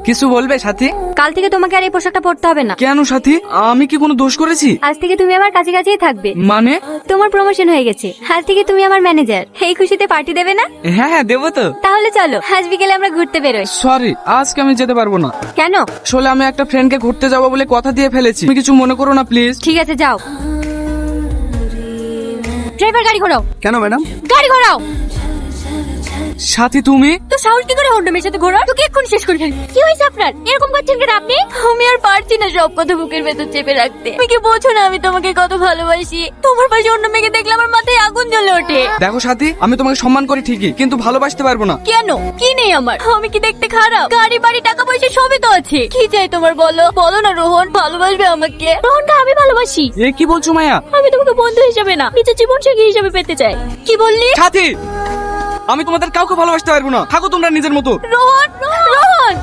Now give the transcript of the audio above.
কিছু বলবে সাথী? কাল থেকে তোমাকে আর এই পোশাকটা পরতে হবে না। কেন সাথী, আমি কি কোনো দোষ করেছি? আজ থেকে তুমি আমার কাছে কাছেই থাকবে। মানে? তোমার প্রমোশন হয়ে গেছে, আজ থেকে তুমি আমার ম্যানেজার। এই খুশিতে পার্টি দেবে না? হ্যাঁ হ্যাঁ দেবো তো। তাহলে চলো আজ বিকেলে আমরা ঘুরতে বেরোই। সরি, আজকে আমি যেতে পারবো না। কেন? আসলে আমি একটা ফ্রেন্ডকে ঘুরতে যাবো বলে কথা দিয়ে ফেলেছি, তুমি কিছু মনে করো না প্লিজ। ঠিক আছে যাও। ড্রাইভার গাড়ি ঘোরাও। কেন ম্যাডাম? গাড়ি ঘোরাও। সাথী তুমি? তো সাহস কি করে হন্ডা মেয়ের সাথে ঘোরা? তোকে এক্ষুনি শেষ করে ফেলি। কি হয়েছে আপনার? এরকম করছেন কেন আপনি? আমি আর পারছি না সব কথা বুকের ভেতর চেপে রাখতে। তুমি কি বোঝো না আমি তোমাকে কত ভালোবাসি? তোমার পাশে অন্য মেয়েকে দেখলে আমার মাথায় আগুন জ্বলে ওঠে। দেখো সাথী, আমি তোমাকে সম্মান করি ঠিকই, কিন্তু ভালোবাসতে পারবো না। কেন? কি নেই আমার? আমি কি দেখতে খারাপ? গাড়ি বাড়ি টাকা পয়সা সবই তো আছে। কি চাই তোমার বলো? বলো না রোহন, ভালোবাসবে আমাকে? রোহনকে আমি ভালোবাসি। এ কি বলছো মায়া? আমি তোমাকে বন্ধু হিসেবে না, নিজের জীবন সঙ্গী হিসেবে পেতে চাই। কি বললি? সাথী, আমি তোমাদের কাউকে ভালোবাসতে পারবো না, থাকো তোমরা নিজের মতো। রোহন, রোহন।